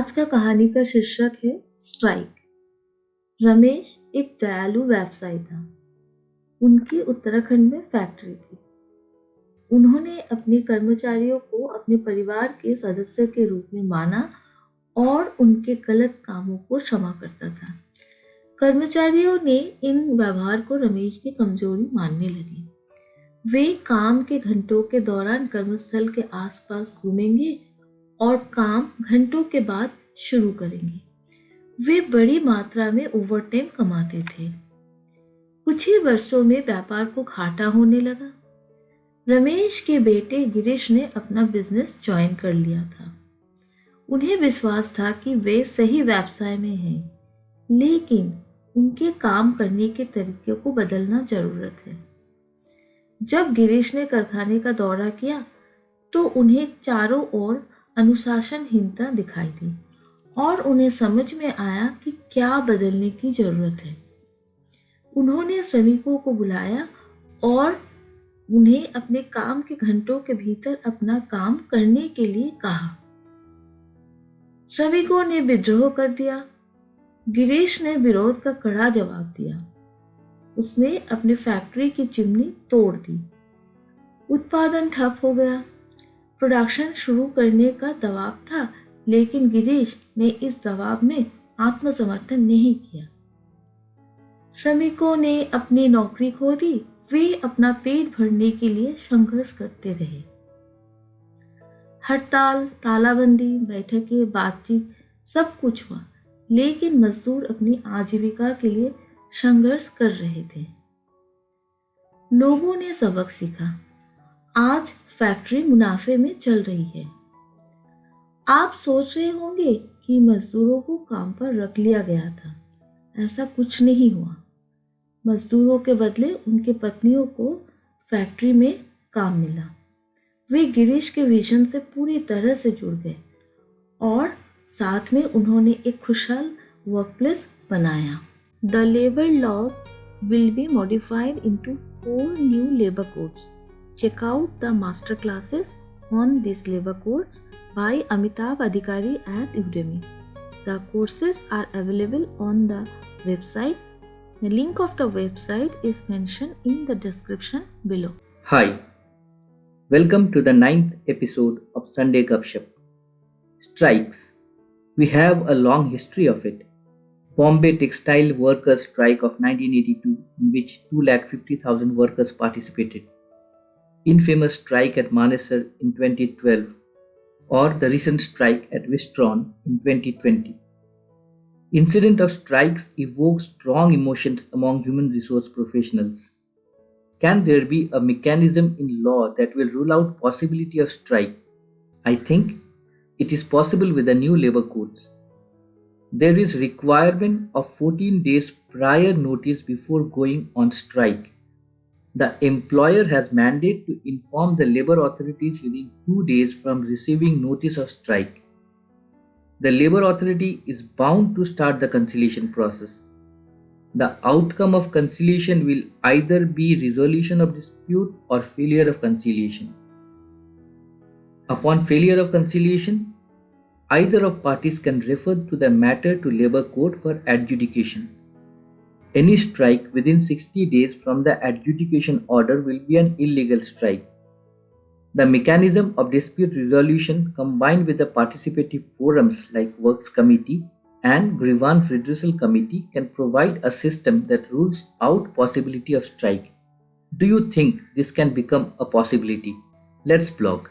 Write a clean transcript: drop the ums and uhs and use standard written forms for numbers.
आज का कहानी का शीर्षक है स्ट्राइक। रमेश एक दयालु व्यवसायी था। उनकी उत्तराखंड में फैक्ट्री थी। उन्होंने अपने कर्मचारियों को अपने परिवार के सदस्य के रूप में माना और उनके गलत कामों को क्षमा करता था। कर्मचारियों ने इन व्यवहार को रमेश की कमजोरी मानने लगे। वे काम के घंटों के दौरान कर्मस्थल के आसपास घूमेंगे और काम घंटों के बाद शुरू करेंगे। वे बड़ी मात्रा में ओवरटाइम कमाते थे। कुछ ही वर्षों में व्यापार को घाटा होने लगा। रमेश के बेटे गिरीश ने अपना बिजनेस ज्वाइन कर लिया था। उन्हें विश्वास था कि वे सही व्यवसाय में हैं, लेकिन उनके काम करने के तरीके को बदलना जरूरत है। जब गिरीश ने कारखाने का दौरा किया तो उन्हें चारों ओर अनुशासनहीनता दिखाई दी और उन्हें समझ में आया कि क्या बदलने की जरूरत है। उन्होंने श्रमिकों को बुलाया और उन्हें अपने काम के घंटों के भीतर अपना काम करने के लिए कहा। श्रमिकों ने विद्रोह कर दिया। गिरीश ने विरोध का कड़ा जवाब दिया। उसने अपनी फैक्ट्री की चिमनी तोड़ दी। उत्पादन ठप हो गया। प्रोडक्शन शुरू करने का दबाव था, लेकिन गिरीश ने इस दबाव में आत्मसमर्थन नहीं किया। श्रमिकों ने अपनी नौकरी खो दी। वे अपना पेट भरने के लिए संघर्ष करते रहे। हड़ताल, तालाबंदी, बैठकें, बातचीत सब कुछ हुआ, लेकिन मजदूर अपनी आजीविका के लिए संघर्ष कर रहे थे। लोगों ने सबक सीखा। आज फैक्ट्री मुनाफे में चल रही है। आप सोच रहे होंगे कि मजदूरों को काम पर रख लिया गया था। ऐसा कुछ नहीं हुआ। मजदूरों के बदले उनके पत्नियों को फैक्ट्री में काम मिला। वे गिरीश के विजन से पूरी तरह से जुड़ गए और साथ में उन्होंने एक खुशहाल वर्कप्लेस बनाया। The labor laws will be modified into 4 new labor codes. Check out the master classes on these labor codes by Amitabh Adhikari at Udemy. The courses are available on the website. The link of the website is mentioned in the description below. Hi, welcome to the 9th episode of Sunday Gupshup. Strikes. We have a long history of it. Bombay Textile Workers' Strike of 1982, in which 250,000 workers participated. Infamous strike at Manesar in 2012, or the recent strike at Wistron in 2020. Incident of strikes evoke strong emotions among human resource professionals. Can there be a mechanism in law that will rule out possibility of strike? I think it is possible with the new labor codes. There is requirement of 14 days prior notice before going on strike. The employer has mandate to inform the labor authorities within 2 days from receiving notice of strike. The labor authority is bound to start the conciliation process. The outcome of conciliation will either be resolution of dispute or failure of conciliation. Upon failure of conciliation, either of parties can refer to the matter to Labour Court for adjudication. Any strike within 60 days from the adjudication order will be an illegal strike. The mechanism of dispute resolution combined with the participative forums like Works Committee and Grievance Redressal Committee can provide a system that rules out possibility of strike. Do you think this can become a possibility? Let's blog.